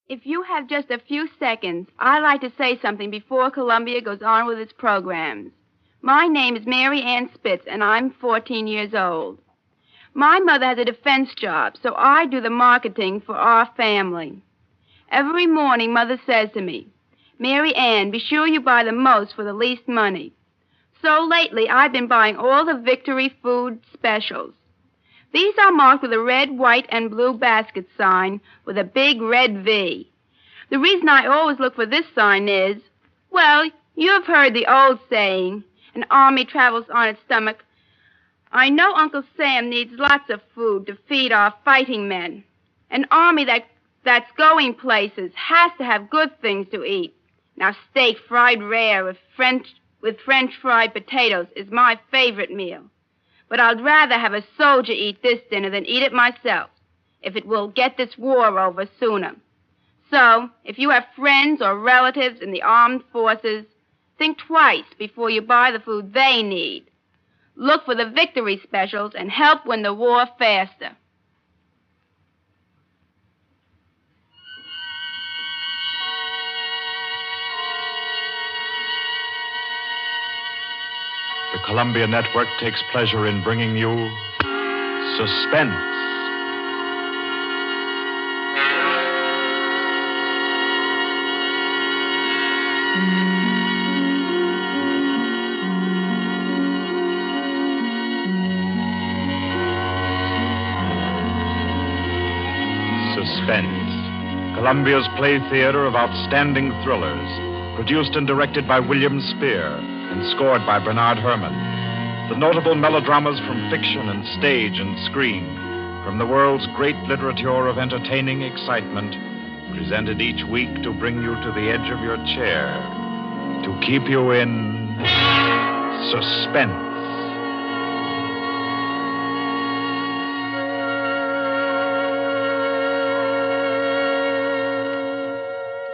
If you have just a few seconds, I'd like to say something before Columbia goes on with its programs. My name is Mary Ann Spitz, and I'm 14 years old. My mother has a defense job, so I do the marketing for our family. Every morning, Mother says to me, "Mary Ann, be sure you buy the most for the least money." So lately, I've been buying all the Victory food specials. These are marked with a red, white, and blue basket sign with a big red V. The reason I always look for this sign is, well, you've heard the old saying, an army travels on its stomach. I know Uncle Sam needs lots of food to feed our fighting men. An army that's going places has to have good things to eat. Now, steak fried rare with French fried potatoes is my favorite meal. But I'd rather have a soldier eat this dinner than eat it myself, if it will get this war over sooner. So, if you have friends or relatives in the armed forces, think twice before you buy the food they need. Look for the Victory specials and help win the war faster. The Columbia Network takes pleasure in bringing you Suspense. Suspense, Columbia's play theater of outstanding thrillers, produced and directed by William Spear and scored by Bernard Herrmann. The notable melodramas from fiction and stage and screen, from the world's great literature of entertaining excitement, presented each week to bring you to the edge of your chair, to keep you in suspense.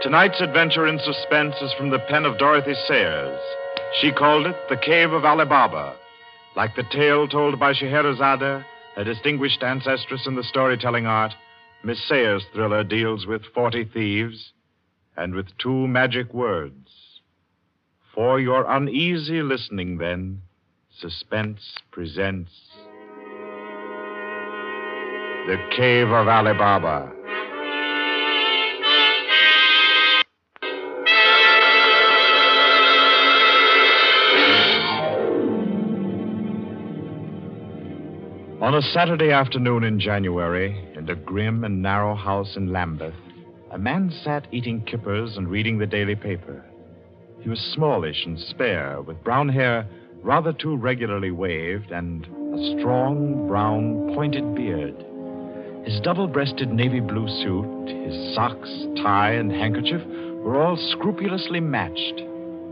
Tonight's adventure in suspense is from the pen of Dorothy Sayers. She called it The Cave of Ali Baba. Like the tale told by Scheherazade, a distinguished ancestress in the storytelling art, Miss Sayers' thriller deals with 40 thieves and with 2 magic words. For your uneasy listening, then, Suspense presents The Cave of Ali Baba. On a Saturday afternoon in January, in a grim and narrow house in Lambeth, a man sat eating kippers and reading the daily paper. He was smallish and spare, with brown hair rather too regularly waved and a strong, brown, pointed beard. His double-breasted navy blue suit, his socks, tie, and handkerchief were all scrupulously matched,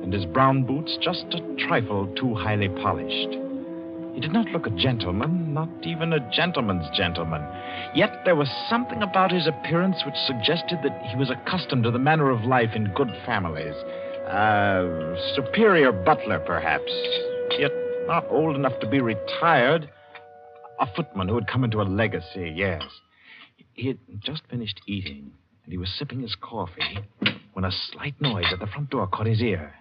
and his brown boots just a trifle too highly polished. He did not look a gentleman, not even a gentleman's gentleman. Yet there was something about his appearance which suggested that he was accustomed to the manner of life in good families. Superior butler, perhaps, yet not old enough to be retired. A footman who had come into a legacy, yes. He had just finished eating, and he was sipping his coffee when a slight noise at the front door caught his ear.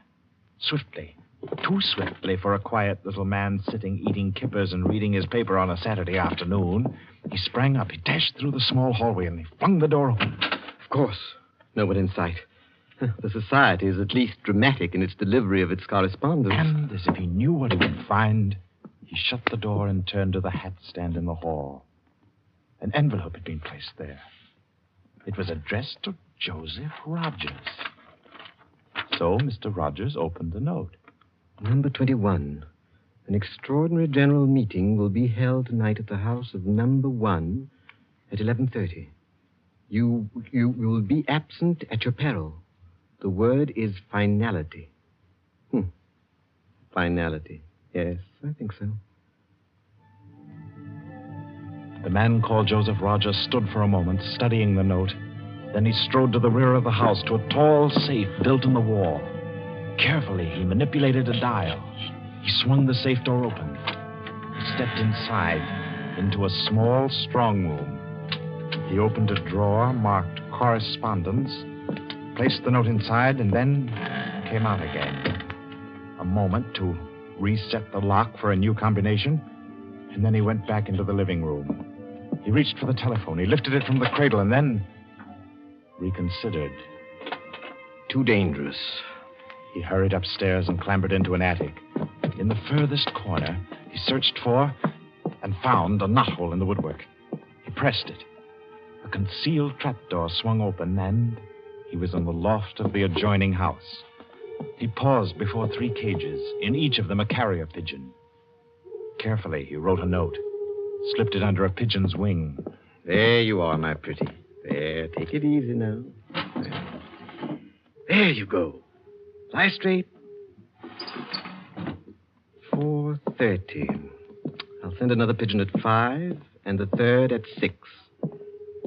Swiftly, too swiftly for a quiet little man sitting eating kippers and reading his paper on a Saturday afternoon, he sprang up. He dashed through the small hallway and he flung the door open. Of course, no one in sight. The society is at least dramatic in its delivery of its correspondence. And as if he knew what he would find, he shut the door and turned to the hat stand in the hall. An envelope had been placed there. It was addressed to Joseph Rogers. So Mr. Rogers opened the note. Number 21. An extraordinary general meeting will be held tonight at the house of number 1 at 11:30. You will be absent at your peril. The word is finality. Finality. Yes, I think so. The man called Joseph Rogers stood for a moment, studying the note. Then he strode to the rear of the house, to a tall safe built in the wall. Carefully, he manipulated a dial. He swung the safe door open. He stepped inside, into a small strong room. He opened a drawer marked correspondence, placed the note inside, and then came out again. A moment to reset the lock for a new combination, and then he went back into the living room. He reached for the telephone. He lifted it from the cradle and then reconsidered. Too dangerous. He hurried upstairs and clambered into an attic. In the furthest corner, he searched for and found a knothole in the woodwork. He pressed it. A concealed trapdoor swung open, and he was in the loft of the adjoining house. He paused before 3 cages, in each of them a carrier pigeon. Carefully, he wrote a note, slipped it under a pigeon's wing. There you are, my pretty. There, take it easy now. There you go. Lie straight. 4:30. I'll send another pigeon at 5 and the third at 6.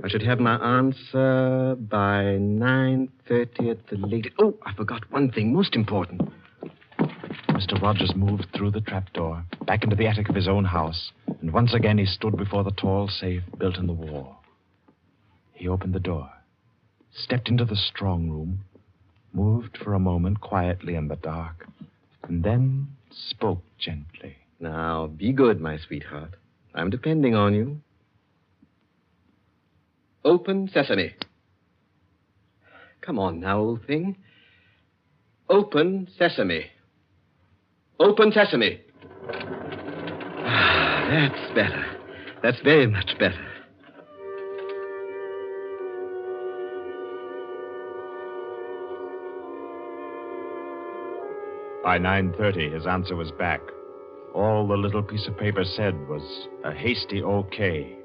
I should have my answer by 9:30 at the latest. Oh, I forgot one thing, most important. Mr. Rogers moved through the trapdoor, back into the attic of his own house, and once again he stood before the tall safe built in the wall. He opened the door, stepped into the strong room, moved for a moment quietly in the dark, and then spoke gently. Now, be good, my sweetheart. I'm depending on you. Open sesame. Come on now, old thing. Open sesame. Open sesame. Ah, that's better. That's very much better. By 9:30, his answer was back. All the little piece of paper said was a hasty okay.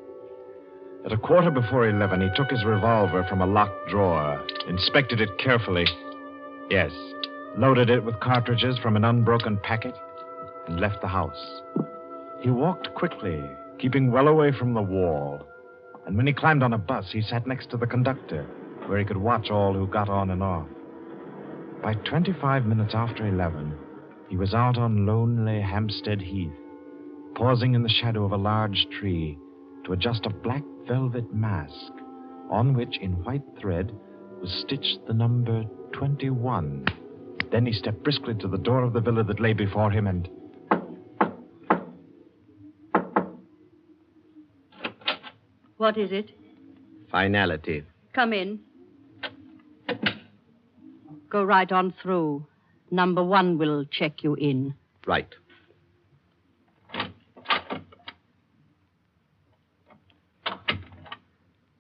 At 11:15, he took his revolver from a locked drawer, inspected it carefully. Yes, loaded it with cartridges from an unbroken packet, and left the house. He walked quickly, keeping well away from the wall. And when he climbed on a bus, he sat next to the conductor, where he could watch all who got on and off. By 25 minutes after 11, he was out on lonely Hampstead Heath, pausing in the shadow of a large tree to adjust a black velvet mask on which, in white thread, was stitched the number 21. Then he stepped briskly to the door of the villa that lay before him and... What is it? Finality. Come in. Go right on through. Number 1 will check you in. Right.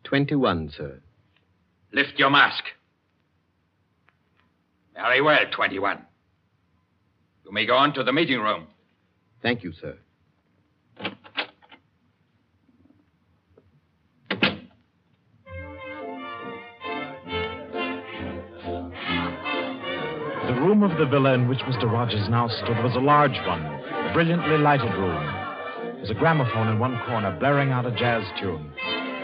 "21, sir. Lift your mask. Very well, 21. You may go on to the meeting room. Thank you, sir. The room of the villa in which Mr. Rogers now stood was a large one, a brilliantly lighted room. There was a gramophone in one corner, blaring out a jazz tune.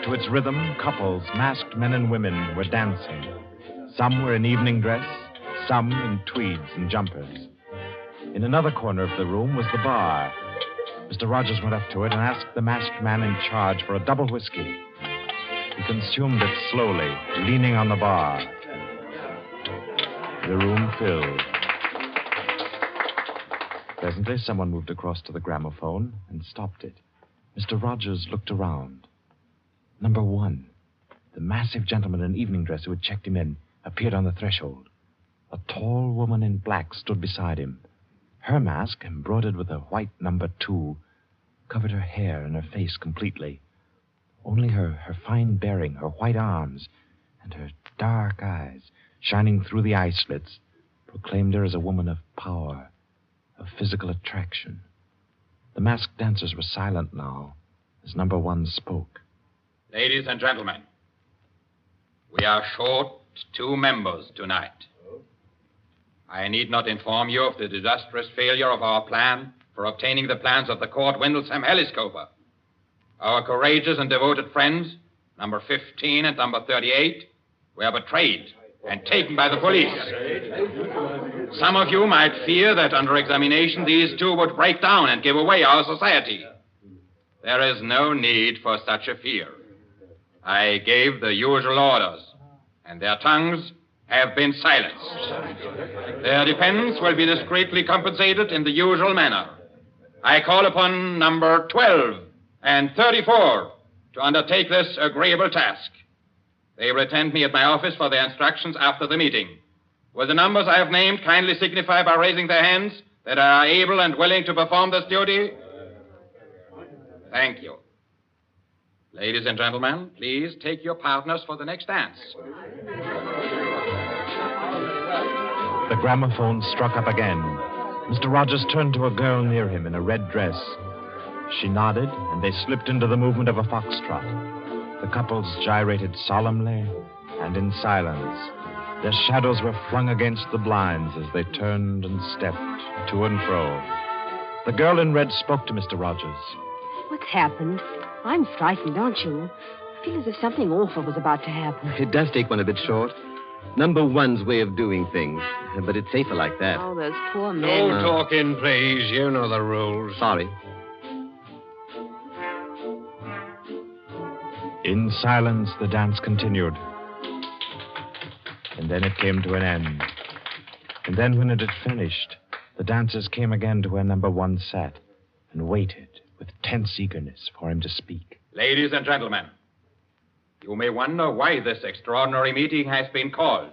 To its rhythm, couples, masked men and women, were dancing. Some were in evening dress, some in tweeds and jumpers. In another corner of the room was the bar. Mr. Rogers went up to it and asked the masked man in charge for a double whiskey. He consumed it slowly, leaning on the bar. The room filled. Presently, someone moved across to the gramophone and stopped it. Mr. Rogers looked around. Number 1, the massive gentleman in evening dress who had checked him in, appeared on the threshold. A tall woman in black stood beside him. Her mask, embroidered with a white number 2, covered her hair and her face completely. Only her fine bearing, her white arms, and her dark eyes, shining through the eye slits, proclaimed her as a woman of power, of physical attraction. The masked dancers were silent now as number 1 spoke. Ladies and gentlemen, we are short 2 members tonight. I need not inform you of the disastrous failure of our plan for obtaining the plans of the Court Windlesham Heliscoper. Our courageous and devoted friends, number 15 and number 38, were betrayed and taken by the police. Some of you might fear that under examination these 2 would break down and give away our society. There is no need for such a fear. I gave the usual orders. and their tongues have been silenced. Their defense will be discreetly compensated in the usual manner. I call upon number 12 and 34 to undertake this agreeable task. They will attend me at my office for their instructions after the meeting. Will the numbers I have named kindly signify by raising their hands that are able and willing to perform this duty? Thank you. Ladies and gentlemen, please take your partners for the next dance. The gramophone struck up again. Mr. Rogers turned to a girl near him in a red dress. She nodded, and they slipped into the movement of a foxtrot. The couples gyrated solemnly and in silence. Their shadows were flung against the blinds as they turned and stepped to and fro. The girl in red spoke to Mr. Rogers. What's happened? I'm frightened, aren't you? I feel as if something awful was about to happen. It does take one a bit short. Number one's way of doing things, but it's safer like that. Oh, those poor men. No talking, please. You know the rules. Sorry. In silence, the dance continued. And then it came to an end. And then when it had finished, the dancers came again to where number one sat and waited with tense eagerness for him to speak. Ladies and gentlemen, you may wonder why this extraordinary meeting has been called.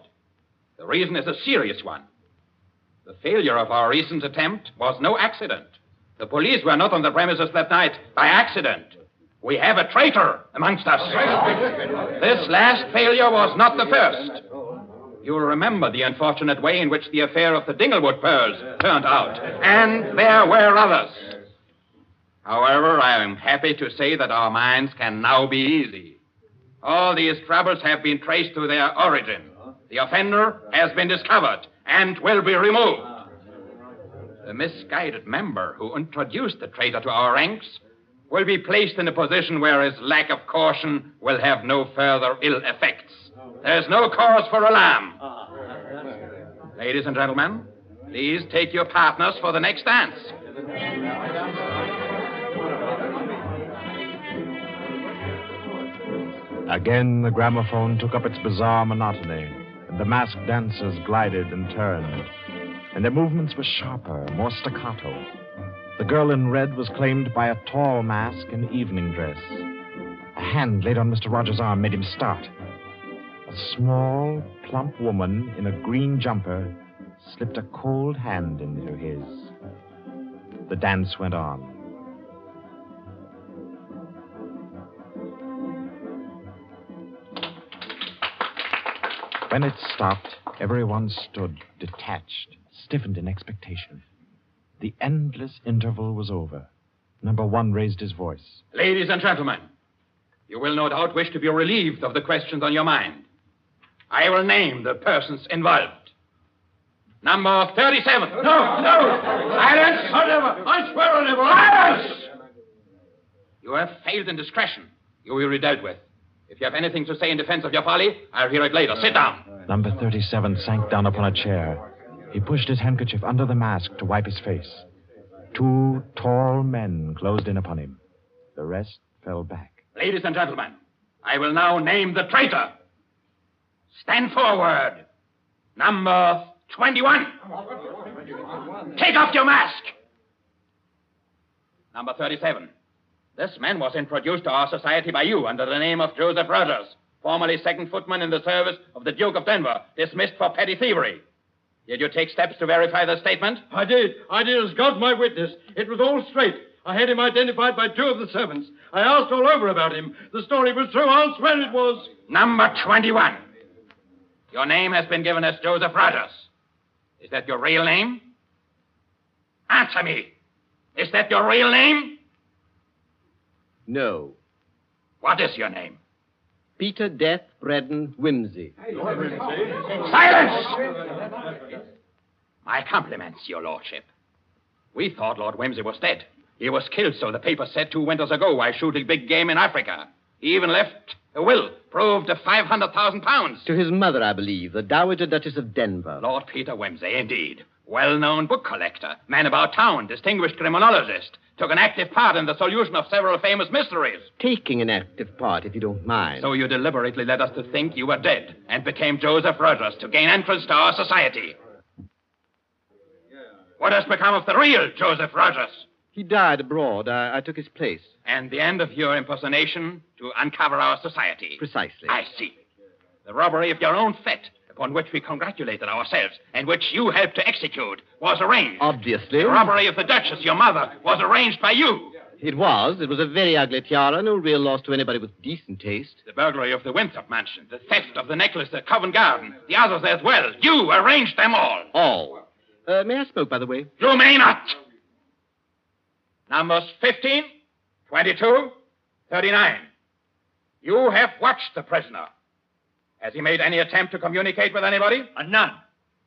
The reason is a serious one. The failure of our recent attempt was no accident. The police were not on the premises that night by accident. We have a traitor amongst us. This last failure was not the first. You'll remember the unfortunate way in which the affair of the Dinglewood pearls turned out. And there were others. However, I am happy to say that our minds can now be easy. All these troubles have been traced to their origin. The offender has been discovered and will be removed. The misguided member who introduced the traitor to our ranks will be placed in a position where his lack of caution will have no further ill effects. There's no cause for alarm. Ladies and gentlemen, please take your partners for the next dance. Again, the gramophone took up its bizarre monotony, and the masked dancers glided and turned, and their movements were sharper, more staccato. The girl in red was claimed by a tall mask and evening dress. A hand laid on Mr. Rogers' arm made him start. A small, plump woman in a green jumper slipped a cold hand into his. The dance went on. When it stopped, everyone stood detached, stiffened in expectation. The endless interval was over. Number one raised his voice. Ladies and gentlemen, you will no doubt wish to be relieved of the questions on your mind. I will name the persons involved. Number 37. No! Silence! I swear on it. Silence! You have failed in discretion. You will be dealt with. If you have anything to say in defense of your folly, I'll hear it later. Sit down. Number 37 sank down upon a chair. He pushed his handkerchief under the mask to wipe his face. Two tall men closed in upon him. The rest fell back. Ladies and gentlemen, I will now name the traitor. Stand forward. Number 21. Take off your mask. Number 37. This man was introduced to our society by you under the name of Joseph Rogers, formerly second footman in the service of the Duke of Denver, dismissed for petty thievery. Did you take steps to verify the statement? I did as God's my witness. It was all straight. I had him identified by two of the servants. I asked all over about him. The story was true. I'll swear it was. Number 21. Your name has been given as Joseph Rogers. Is that your real name? Answer me. Is that your real name? No. What is your name? Peter Death Braddon Whimsy. Silence! My compliments, your lordship. We thought Lord Whimsy was dead. He was killed, so the paper said 2 winters ago, while shooting big game in Africa. He even left a will, proved of £500,000. To his mother, I believe, the Dowager Duchess of Denver. Lord Peter Whimsy, indeed. well-known book collector, man about town, distinguished criminologist, took an active part in the solution of several famous mysteries. Taking an active part, if you don't mind. So you deliberately led us to think you were dead and became Joseph Rogers to gain entrance to our society. What has become of the real Joseph Rogers? He died abroad. I took his place. And the end of your impersonation to uncover our society. Precisely. I see. The robbery of your own fete, upon which we congratulated ourselves, and which you helped to execute, was arranged. Obviously. The robbery of the Duchess, your mother, was arranged by you. It was. It was a very ugly tiara, no real loss to anybody with decent taste. The burglary of the Winthrop mansion, the theft of the necklace at Covent Garden, the others as well. You arranged them all. All. May I smoke, by the way? You may not. Numbers 15, 22, 39. You have watched the prisoner. Has he made any attempt to communicate with anybody? None.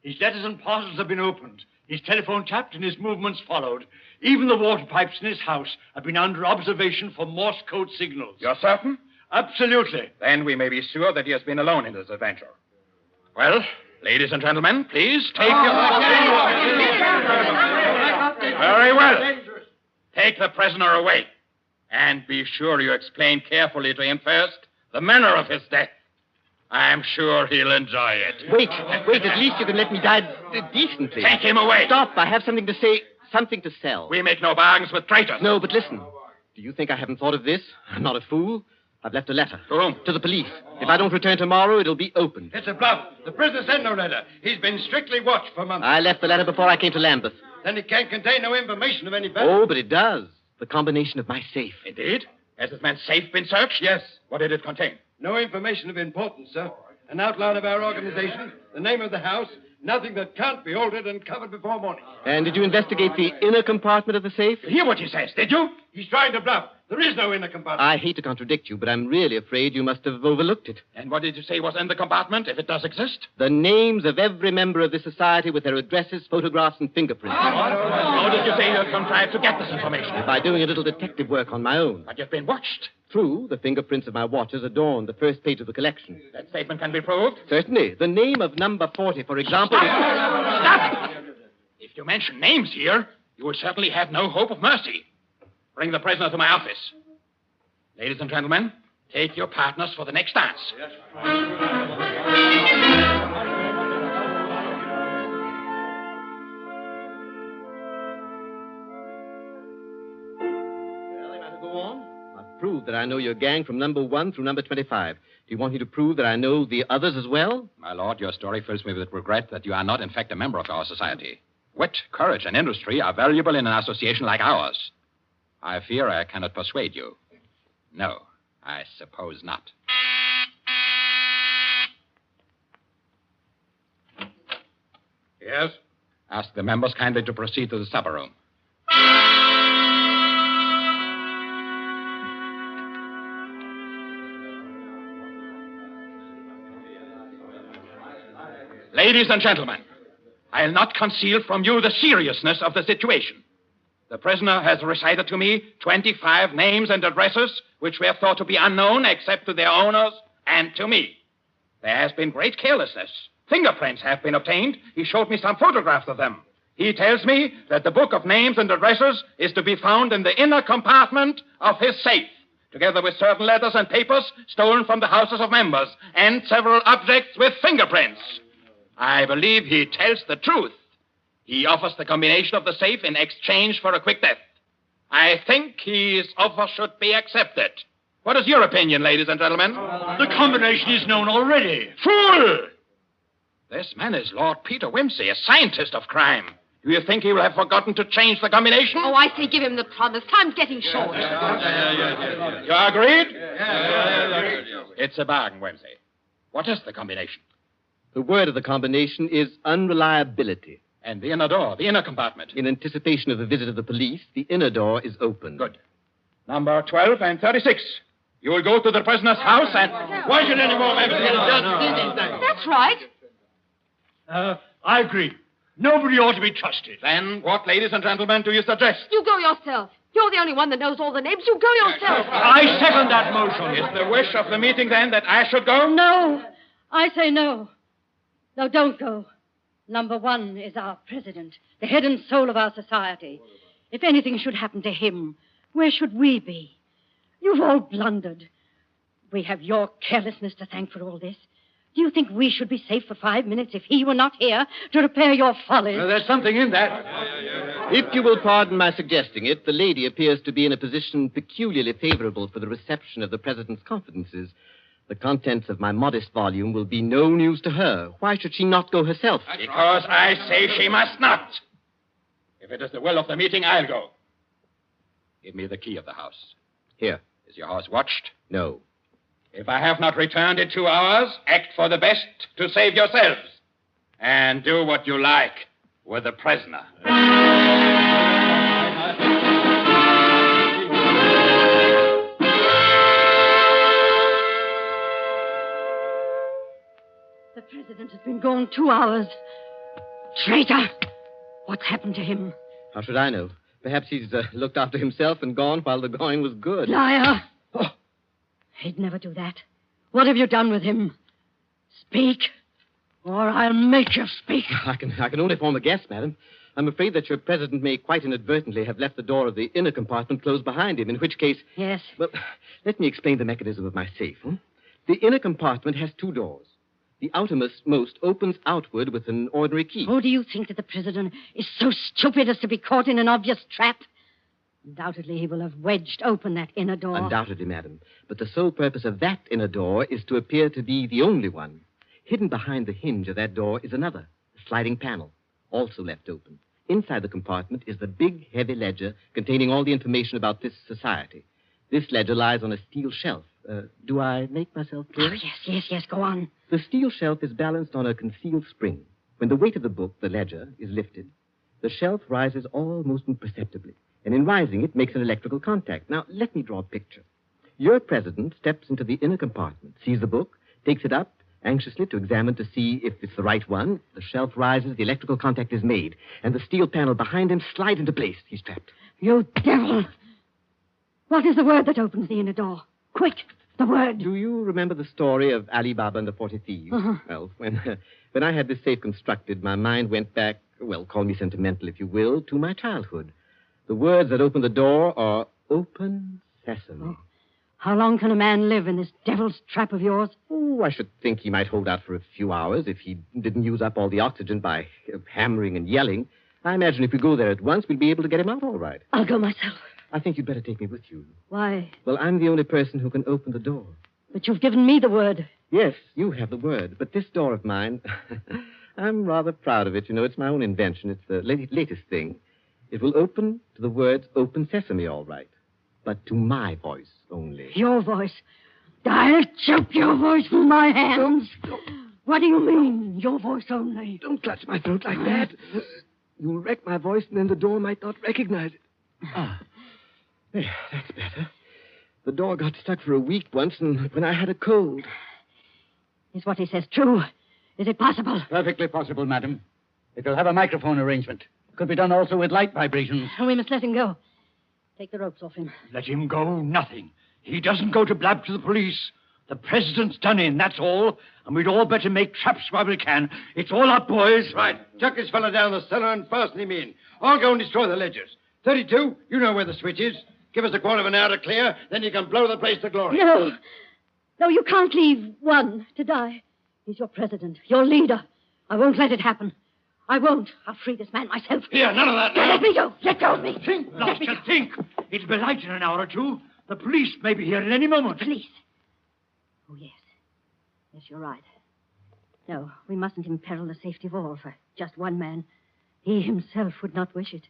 His letters and parcels have been opened. His telephone tapped and his movements followed. Even the water pipes in his house have been under observation for Morse code signals. You're certain? Absolutely. Then we may be sure that he has been alone in this adventure. Well, ladies and gentlemen, please take your... Very well. Take the prisoner away. And be sure you explain carefully to him first the manner of his death. I'm sure he'll enjoy it. Wait, at least you can let me die decently. Take him away. Stop, I have something to say, something to sell. We make no bargains with traitors. No, but listen. Do you think I haven't thought of this? I'm not a fool. I've left a letter. To whom? To the police. If I don't return tomorrow, it'll be opened. It's a bluff. The prisoner sent no letter. He's been strictly watched for months. I left the letter before I came to Lambeth. Then it can't contain no information of any value. Oh, but it does. The combination of my safe. Indeed? Has this man's safe been searched? Yes. What did it contain? No information of importance, sir. An outline of our organization, the name of the house, nothing that can't be altered and covered before morning. And did you investigate the inner compartment of the safe? You hear what he says, did you? He's trying to bluff. There is no inner compartment. I hate to contradict you, but I'm really afraid you must have overlooked it. And what did you say was in the compartment, if it does exist? The names of every member of this society with their addresses, photographs, and fingerprints. How did you say you contrived to get this information? By doing a little detective work on my own. But you've been watched. True, the fingerprints of my watches adorn the first page of the collection. That statement can be proved? Certainly. The name of number 40, for example... Stop! If you mention names here, you will certainly have no hope of mercy. Bring the prisoner to my office. Ladies and gentlemen, take your partners for the next dance. Prove that I know your gang from number 1 through number 25. Do you want me to prove that I know the others as well? My lord, your story fills me with regret that you are not, in fact, a member of our society. Wit, courage, and industry are valuable in an association like ours. I fear I cannot persuade you. No, I suppose not. Yes? Ask the members kindly to proceed to the supper room. Ladies and gentlemen, I'll not conceal from you the seriousness of the situation. The prisoner has recited to me 25 names and addresses which were thought to be unknown except to their owners and to me. There has been great carelessness. Fingerprints have been obtained. He showed me some photographs of them. He tells me that the book of names and addresses is to be found in the inner compartment of his safe, together with certain letters and papers stolen from the houses of members and several objects with fingerprints. I believe he tells the truth. He offers the combination of the safe in exchange for a quick death. I think his offer should be accepted. What is your opinion, ladies and gentlemen? The combination is known already. Fool! This man is Lord Peter Wimsey, a scientist of crime. Do you think he will have forgotten to change the combination? Oh, I say give him the promise. Time's getting short. You agreed? It's a bargain, Wimsey. What is the combination? The word of the combination is unreliability. And the inner door, the inner compartment. In anticipation of the visit of the police, the inner door is open. Good. Number 12 and 36. You will go to the prisoner's house and... Why should any more members... That's right. I agree. Nobody ought to be trusted. Then what, ladies and gentlemen, do you suggest? You go yourself. You're the only one that knows all the names. You go yourself. I second that motion. Is the wish of the meeting, then, that I should go? No. I say no. No, don't go. Number 1 is our president, the head and soul of our society. If anything should happen to him, where should we be? You've all blundered. We have your carelessness to thank for all this. Do you think we should be safe for 5 minutes if he were not here to repair your follies? There's something in that. If you will pardon my suggesting it, the lady appears to be in a position peculiarly favorable for the reception of the president's confidences. The contents of my modest volume will be no news to her. Why should she not go herself? Because I say she must not. If it is the will of the meeting, I'll go. Give me the key of the house. Here. Is your house watched? No. If I have not returned in 2 hours, act for the best to save yourselves. And do what you like with the prisoner. The president has been gone 2 hours. Traitor! What's happened to him? How should I know? Perhaps he's looked after himself and gone while the going was good. Liar! Oh. He'd never do that. What have you done with him? Speak, or I'll make you speak. I can only form a guess, madam. I'm afraid that your president may quite inadvertently have left the door of the inner compartment closed behind him, in which case... Yes? Well, let me explain the mechanism of my safe. The inner compartment has 2 doors. The outermost opens outward with an ordinary key. Oh, do you think that the president is so stupid as to be caught in an obvious trap? Undoubtedly, he will have wedged open that inner door. Undoubtedly, madam. But the sole purpose of that inner door is to appear to be the only one. Hidden behind the hinge of that door is another, a sliding panel, also left open. Inside the compartment is the big, heavy ledger containing all the information about this society. This ledger lies on a steel shelf. Do I make myself clear? Oh, yes, go on. The steel shelf is balanced on a concealed spring. When the weight of the book, the ledger, is lifted, the shelf rises almost imperceptibly. And in rising, it makes an electrical contact. Now, let me draw a picture. Your president steps into the inner compartment, sees the book, takes it up, anxiously to examine to see if it's the right one. The shelf rises, the electrical contact is made, and the steel panel behind him slides into place. He's trapped. You devil! What is the word that opens the inner door? Quick, the word. Do you remember the story of Ali Baba and the 40 Thieves? Uh-huh. Well, when I had this safe constructed, my mind went back, well, call me sentimental if you will, to my childhood. The words that open the door are open sesame. Oh. How long can a man live in this devil's trap of yours? Oh, I should think he might hold out for a few hours if he didn't use up all the oxygen by hammering and yelling. I imagine if we go there at once, we'll be able to get him out all right. I'll go myself. I think you'd better take me with you. Why? Well, I'm the only person who can open the door. But you've given me the word. Yes, you have the word. But this door of mine, I'm rather proud of it. You know, it's my own invention. It's the latest thing. It will open to the words open sesame, all right. But to my voice only. Your voice? I'll choke your voice with my hands. What do you mean, your voice only? Don't clutch my throat like that. You'll wreck my voice, and then the door might not recognize it. There, that's better. The door got stuck for a week once, and when I had a cold. Is what he says true? Is it possible? Perfectly possible, madam. It will have a microphone arrangement. Could be done also with light vibrations. We must let him go. Take the ropes off him. Let him go? Nothing. He doesn't go to blab to the police. The president's done in, that's all. And we'd all better make traps while we can. It's all up, boys. Right. Chuck this fella down the cellar and fasten him in. I'll go and destroy the ledgers. 32, you know where the switch is. Give us a quarter of an hour to clear, then you can blow the place to glory. No, you can't leave one to die. He's your president, your leader. I won't let it happen. I won't. I'll free this man myself. Here, none of that now. Let me go. Let go of me. Think, Lobster, think. It'll be light in an hour or two. The police may be here at any moment. Police? Oh, yes. Yes, you're right. No, we mustn't imperil the safety of all for just one man. He himself would not wish it.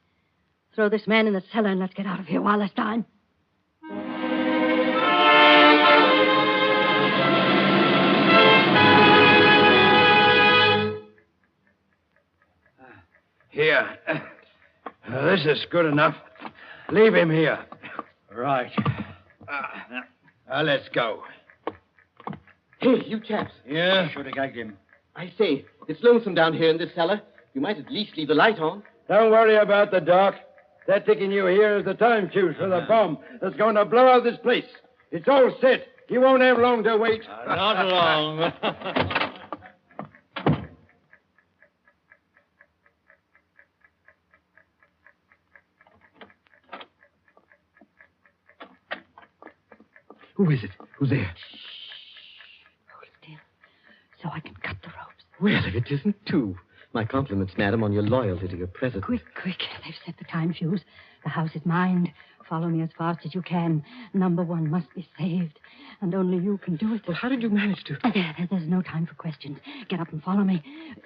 Throw this man in the cellar and let's get out of here while there's time. Here. This is good enough. Leave him here. Right. Let's go. Hey, you chaps. Yeah? Should have gagged him. I say, it's lonesome down here in this cellar. You might at least leave the light on. Don't worry about the dark. That ticking you here is the time fuse for the bomb that's going to blow out this place. It's all set. You won't have long to wait. Not long. Who is it? Who's there? Hold still, so I can cut the ropes. Well, if it isn't two. My compliments, madam, on your loyalty to your president. Quick. They've set the time fuse. The house is mine. Follow me as fast as you can. Number one must be saved. And only you can do it. Well, how did you manage to... There's no time for questions. Get up and follow me.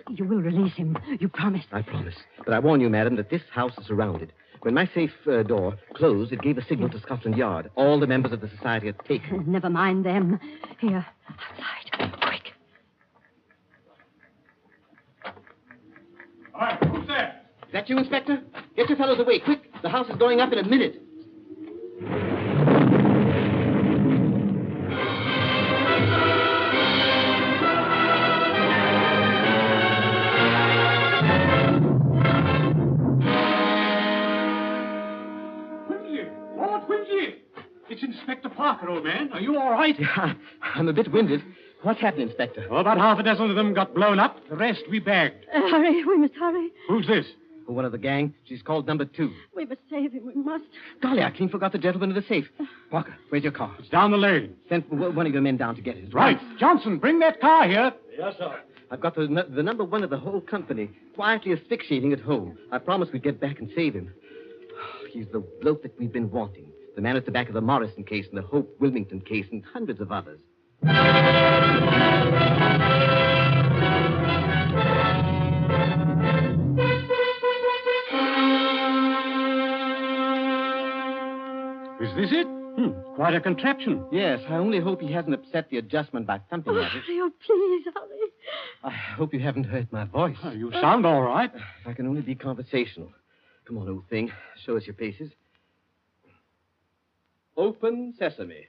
You will release him. You promise. I promise. But I warn you, madam, that this house is surrounded. When my safe door closed, it gave a signal to Scotland Yard. All the members of the society are taken. Never mind them. Here, outside. Quick. All right, who's there? Is that you, Inspector? Get your fellows away, quick. The house is going up in a minute. Quincy! Lord Quincy! It's Inspector Parker, old man. Are you all right? Yeah, I'm a bit winded. What's happened, Inspector? Oh, about half a dozen of them got blown up. The rest we bagged. Hurry. We must hurry. Who's this? One of the gang. She's called number 2. We must save him. We must. Golly, I clean forgot the gentleman in the safe. Parker, where's your car? It's down the lane. Send one of your men down to get it. Right. Johnson, bring that car here. Yes, sir. I've got the number 1 of the whole company, quietly asphyxiating at home. I promised we'd get back and save him. He's the bloke that we've been wanting. The man at the back of the Morrison case and the Hope Wilmington case and hundreds of others. Is this it? Quite a contraption. Yes, I only hope he hasn't upset the adjustment by thumping at it. Oh, please, hurry. I hope you haven't hurt my voice. Oh, you sound all right. I can only be conversational. Come on, old thing. Show us your paces. Open sesame.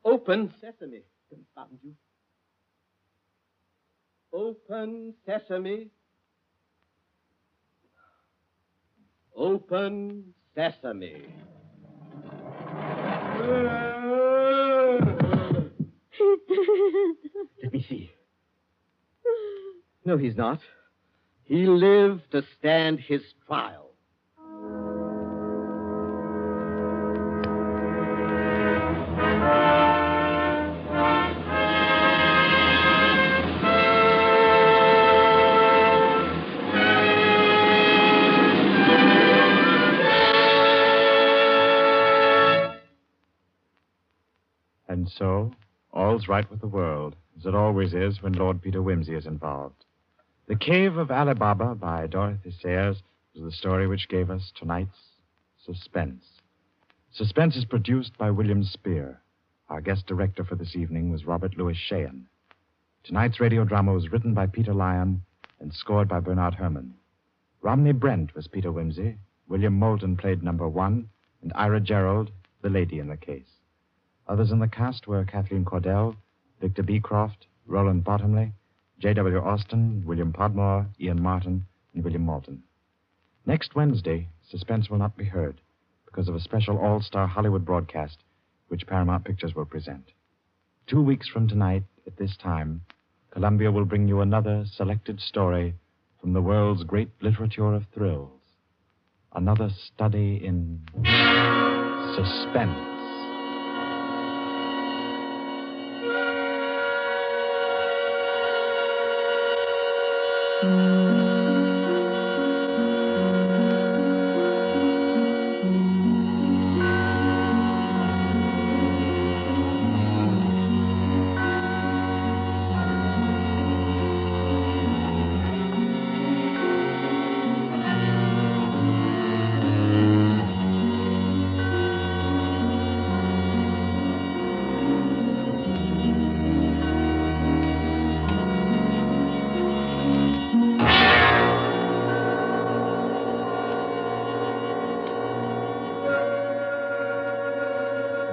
Open sesame. Confound you. Open sesame. Open sesame. Let me see. No, he's not. He lived to stand his trial. And so, all's right with the world, as it always is when Lord Peter Wimsey is involved. The Cave of Ali Baba by Dorothy Sayers was the story which gave us tonight's Suspense. Suspense is produced by William Spear. Our guest director for this evening was Robert Louis Sheehan. Tonight's radio drama was written by Peter Lyon and scored by Bernard Herrmann. Romney Brent was Peter Wimsey, William Moulton played number 1, and Ira Gerald, the lady in the case. Others in the cast were Kathleen Cordell, Victor Beecroft, Roland Bottomley, J.W. Austin, William Podmore, Ian Martin, and William Moulton. Next Wednesday, Suspense will not be heard because of a special all-star Hollywood broadcast which Paramount Pictures will present. 2 weeks from tonight, at this time, Columbia will bring you another selected story from the world's great literature of thrills. Another study in suspense.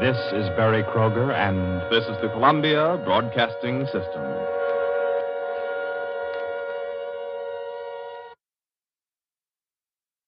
This is Barry Kroger, and This is the Columbia Broadcasting System.